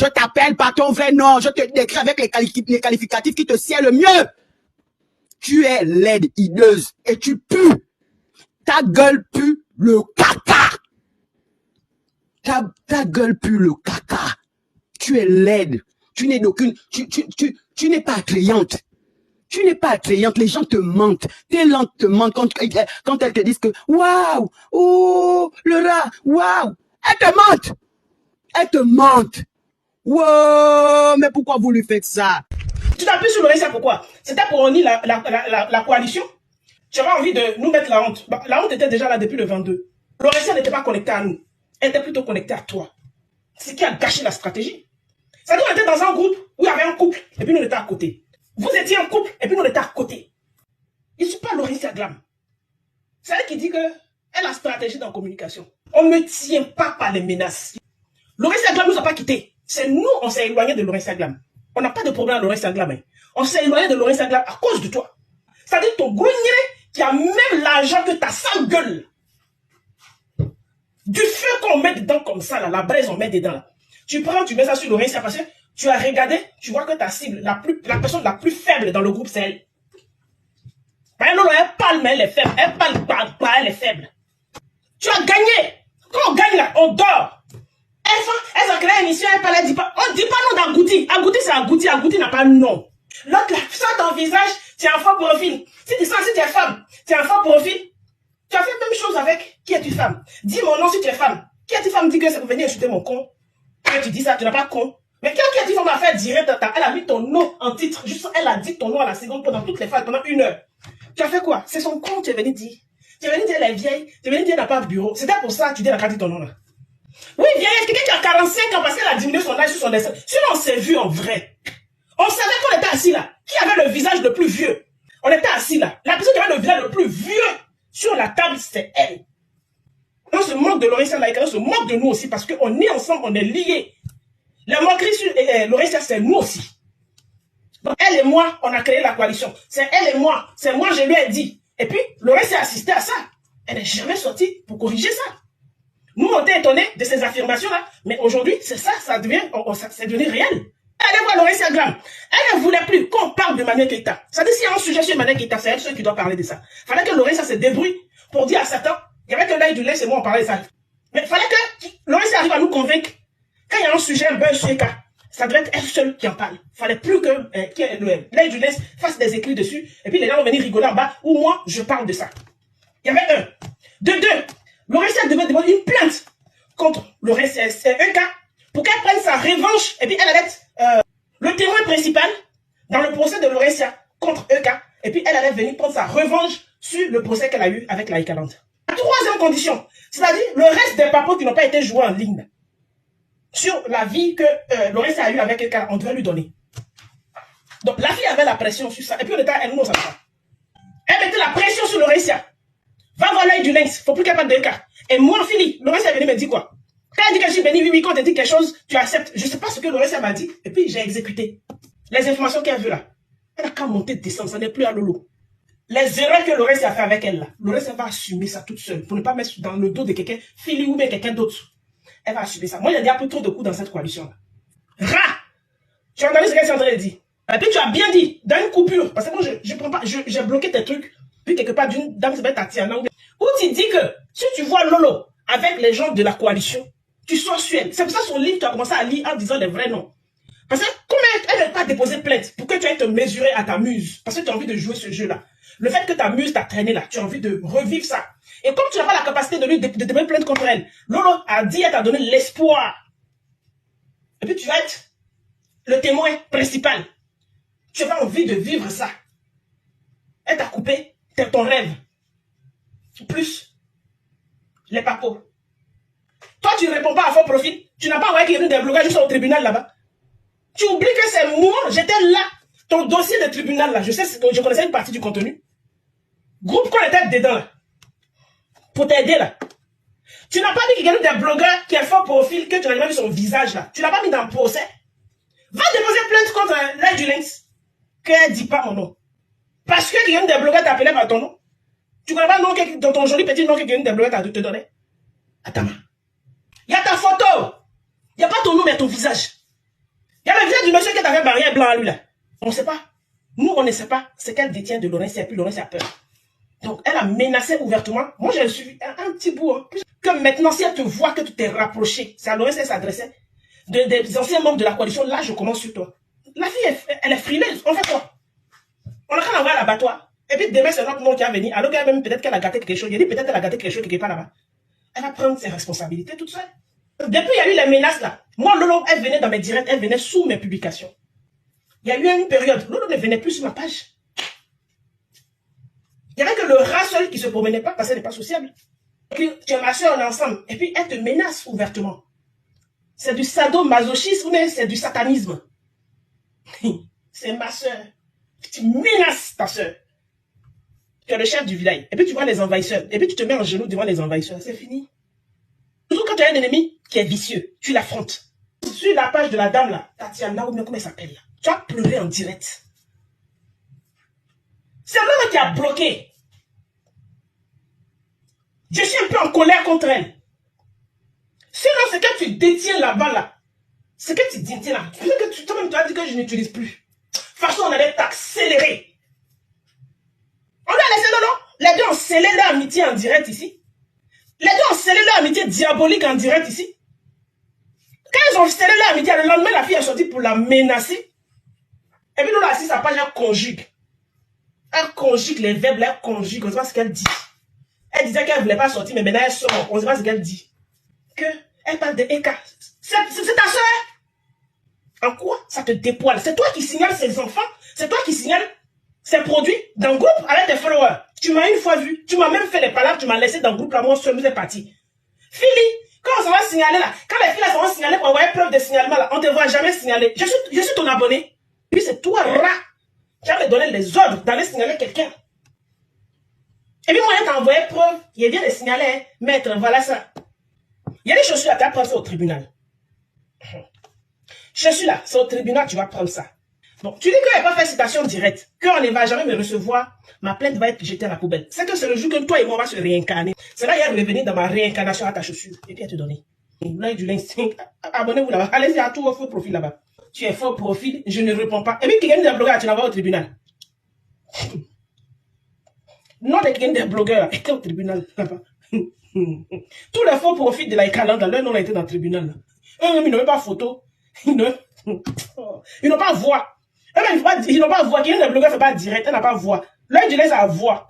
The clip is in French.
Je t'appelle par ton vrai nom. Je te décris avec les qualificatifs qui te sied le mieux. Tu es laide, hideuse et tu pues. Ta gueule pue le caca. Ta gueule pue le caca. Tu es laide. Tu n'es d'aucune... Tu n'es pas attrayante. Tu n'es pas attrayante. Les gens te mentent. Tes langues te mentent quand elles te disent que waouh, oh, le rat, waouh. Elles te mentent. Elles te mentent. Wow, mais pourquoi vous lui faites ça? Tu t'appuies sur le récit, pourquoi? C'était pour unir la coalition. Tu avais envie de nous mettre la honte. Bah, la honte était déjà là depuis le 22. Le récit n'était pas connecté à nous. Elle était plutôt connectée à toi. C'est ce qui a gâché la stratégie. Ça dit qu'on était dans un groupe où il y avait un couple et puis nous on était à côté. Vous étiez un couple et puis nous on était à côté. Je ne suis pas Laurentia Glam. C'est elle qui dit qu'elle a stratégie dans la communication. On ne tient pas par les menaces. Laurentia Glam ne nous a pas quittés. C'est nous, on s'est éloigné de Laurentia Glam. On n'a pas de problème à Laurentia Glam. Hein. On s'est éloigné de Laurentia Glam à cause de toi. C'est-à-dire ton grenier qui a même l'argent que ta sale gueule. Du feu qu'on met dedans comme ça, là, la braise on met dedans. Là. Tu prends, tu mets ça sur Laurentia parce que tu as regardé, tu vois que ta cible, la personne la plus faible dans le groupe, c'est elle. Elle parle, mais elle est faible. Elle parle pas, elle est faible. Tu as gagné. Quand on gagne là, on dort. Elle a créé une émission, elle parle, elle dit pas. On dit pas non d'Agouti. Agouti, c'est Agouti. Agouti n'a pas de nom. L'autre là, ça ton visage, tu as un faux profil. Si tu es femme, tu as un faux profil. Tu as fait la même chose avec qui es-tu femme. Dis mon nom si tu es femme. Qui es-tu femme dit que c'est pour venir insulter mon con. Quand tu dis ça, tu n'as pas con. Mais qui es-tu femme a fait direct, elle a mis ton nom en titre. Juste, elle a dit ton nom à la seconde pendant toutes les phases, pendant 1 heure. Tu as fait quoi? C'est son con, tu es venu dire. Tu es venu dire elle est vieille. Tu es venu dire elle n'a pas de bureau. C'était pour ça que tu dis elle a dit ton nom là. Oui, vieille, quelqu'un qui a 45 ans parce qu'elle a diminué son âge sur son dessin. Sinon, on s'est vu en vrai. On savait qu'on était assis là. Qui avait le visage le plus vieux? On était assis là. La personne qui avait le visage le plus vieux sur la table, c'est elle. On se moque de Laurentia Laïka, on se moque de nous aussi parce qu'on est ensemble, on est liés. La moquerie sur Laurentia, c'est nous aussi. Donc, elle et moi, on a créé la coalition. C'est elle et moi. C'est moi, je lui ai dit. Et puis, Laurentia a assisté à ça. Elle n'est jamais sortie pour corriger ça. Nous, on était étonnés de ces affirmations-là. Mais aujourd'hui, c'est ça, ça devient, c'est devenu réel. Allez voir Laurentia Glam. Elle ne voulait plus qu'on parle de Manuel Keïta. Ça dit, s'il y a un sujet sur Manuel Keïta, c'est elle seule qui doit parler de ça. Fallait que Laurentia se débrouille pour dire à certains, il y avait que l'œil du lait, c'est moi, on parlait de ça. Mais fallait que Laurentia arrive à nous convaincre. Quand il y a un sujet, un buzz sur les cas, ça devait être elle seule qui en parle. Fallait plus que l'œil du lait fasse des écrits dessus, et puis les gens vont venir rigoler en bas, ou moi, je parle de ça. Il y avait un. De deux, Laurentia devait demander une plainte contre Laurentia EK pour qu'elle prenne sa revanche, et puis elle allait être le témoin principal dans le procès de Laurentia contre EK, et puis elle allait venir prendre sa revanche sur le procès qu'elle a eu avec la I40. La troisième condition, c'est-à-dire le reste des papos qui n'ont pas été joués en ligne sur la vie que Laurentia a eu avec EK, on devait lui donner. Donc la fille avait la pression sur ça, et puis on était à elle, nous on savait pas. Elle mettait la pression sur Laurentia. Va voir l'œil du lynx, faut plus qu'elle parle de EK. Et moi, Philippe, Laurentia est venue me dire quoi? Quand elle dit que je suis béni, oui, quand elle dit quelque chose, tu acceptes. Je ne sais pas ce que Laurentia m'a dit. Et puis, j'ai exécuté. Les informations qu'elle a vues là. Elle n'a qu'à monter, descendre. Ça n'est plus à Lolo. Les erreurs que Laurentia a fait avec elle là. Laurentia va assumer ça toute seule. Pour ne pas mettre dans le dos de quelqu'un, Philippe ou bien quelqu'un d'autre. Elle va assumer ça. Moi, il y a déjà un peu trop de coups dans cette coalition là. Rat! Tu as entendu ce qu'elle est en train de dire. Et puis, tu as bien dit, dans une coupure. Parce que moi, je prends pas, j'ai bloqué tes trucs. Puis, quelque part, d'une dame se met à Tiana. Où tu dis que si tu vois Lolo avec les gens de la coalition, tu sois suède. C'est pour ça que son livre, tu as commencé à lire en disant les vrais noms. Parce que comment elle n'a pas déposé plainte pour que tu ailles te mesurer à ta muse, parce que tu as envie de jouer ce jeu-là. Le fait que ta muse t'a traîné là, tu as envie de revivre ça. Et comme tu n'as pas la capacité de lui de déposer plainte contre elle, Lolo a dit, elle t'a donné l'espoir. Et puis tu vas être le témoin principal. Tu n'as pas envie de vivre ça. Elle t'a coupé ton rêve. Plus les papos. Toi, tu ne réponds pas à faux profil. Tu n'as pas envoyé qu'il y ait des blocages juste au tribunal là-bas. Tu oublies que c'est moi, j'étais là. Ton dossier de tribunal là, je connaissais une partie du contenu. Groupe qu'on était dedans là. Pour t'aider là. Tu n'as pas dit qu'il y a des blogueurs qui ont faux profil, que tu n'as jamais vu son visage là. Tu n'as pas mis dans le procès. Va déposer plainte contre l'œil du lynx. Qu'elle ne dit pas mon nom. Parce que quelqu'un des blogueurs t'appelait par ton nom. Tu connais pas le nom dans ton joli petit nom que quelqu'un des blogueurs t'a te donné. Attends. Il y a ta photo. Il n'y a pas ton nom, mais ton visage. Il y a le vieux du monsieur qui est avec barrière blanc à lui là. On ne sait pas. Nous, on ne sait pas ce qu'elle détient de Laurencia, et puis Laurencia a peur. Donc, elle a menacé ouvertement. Moi, j'ai suivi un petit bout. Hein. Que maintenant, si elle te voit que tu t'es rapproché, c'est à Laurencia, elle s'adressait, des anciens membres de la coalition, là, je commence sur toi. La fille, elle est frileuse. On fait quoi? On a qu'à l'envoyer à l'abattoir. Et puis demain, c'est notre nom qui va venir. Alors qu'elle même, peut-être qu'elle a gâté quelque chose. Il dit peut-être qu'elle a gâté quelque chose quelque part là-bas. Elle va prendre ses responsabilités toute seule. Depuis, il y a eu les menaces là. Moi, Lolo, elle venait dans mes directs, elle venait sous mes publications. Il y a eu une période, Lolo ne venait plus sur ma page. Il n'y avait que le rat seul qui se promenait pas parce qu'elle n'est pas sociable. Et puis, tu es ma soeur, on est ensemble. Et puis, elle te menace ouvertement. C'est du sadomasochisme, mais c'est du satanisme. C'est ma soeur. Tu menaces ta soeur. Tu es le chef du village. Et puis, tu vois les envahisseurs. Et puis, tu te mets en genoux devant les envahisseurs. C'est fini. Toujours quand tu as un ennemi qui est vicieux, tu l'affrontes. Sur la page de la dame là, Tatiana, ou bien comment elle s'appelle là, tu as pleuré en direct. C'est l'homme qui a bloqué. Je suis un peu en colère contre elle. Sinon, ce que tu détiens là-bas là, ce que tu détiens là, toi-même tu as dit que je n'utilise plus. De toute façon, on allait t'accélérer. On a laissé, non, les deux ont scellé leur amitié en direct ici. Les deux ont scellé leur amitié diabolique en direct ici. Quand ils ont scellé leur amitié, le lendemain, la fille est sortie pour la menacer. Et puis nous, là, assis sa page, elle conjugue. Elle conjugue les verbes, elle conjugue, on ne sait pas ce qu'elle dit. Elle disait qu'elle ne voulait pas sortir, mais maintenant elle sort, on ne sait pas ce qu'elle dit. Elle parle de Eka. C'est ta soeur. En quoi ça te dépoile? C'est toi qui signales ses enfants, c'est toi qui signales ses produits dans le groupe avec tes followers. Tu m'as une fois vu, tu m'as même fait les palabres, tu m'as laissé dans le groupe là, moi seul, nous est parti. Philly, quand on va signaler là, quand les filles là vont signaler pour envoyer preuve de signalement là, on ne te voit jamais signaler. Je suis ton abonné. Puis c'est toi, rat, qui vas me donner les ordres d'aller signaler quelqu'un. Et puis moi, il t'a envoyé preuve, il vient de signaler, hein, maître, voilà ça. Il y a des chaussures là, tu vas prendre ça au tribunal. Je suis là, c'est au tribunal, tu vas prendre ça. Bon, tu dis que je n'ai pas fait citation directe, qu'on ne va jamais me recevoir, ma plainte va être jetée à la poubelle. C'est que c'est le jour que toi et moi on va se réincarner. C'est là qu'il va revenir dans ma réincarnation à ta chaussure. Et puis à te donner. Là, du l'instinct. Abonnez-vous là-bas. Allez-y à tout vos faux profil là-bas. Tu es faux profil, je ne réponds pas. Et puis, qui gagne des blogueurs, tu l'envoies au tribunal. Non, des gagne des blogueurs, était au tribunal là-bas. Tous les faux profils de la Ikalanda, leur nom a été dans le tribunal. Là. Eux, ils n'ont même pas photo. Ils n'ont pas voix. Ils n'ont pas voix. Qui est le blogueur ne fait pas direct, elle n'a pas voix. L'œil du lait, ça a voix.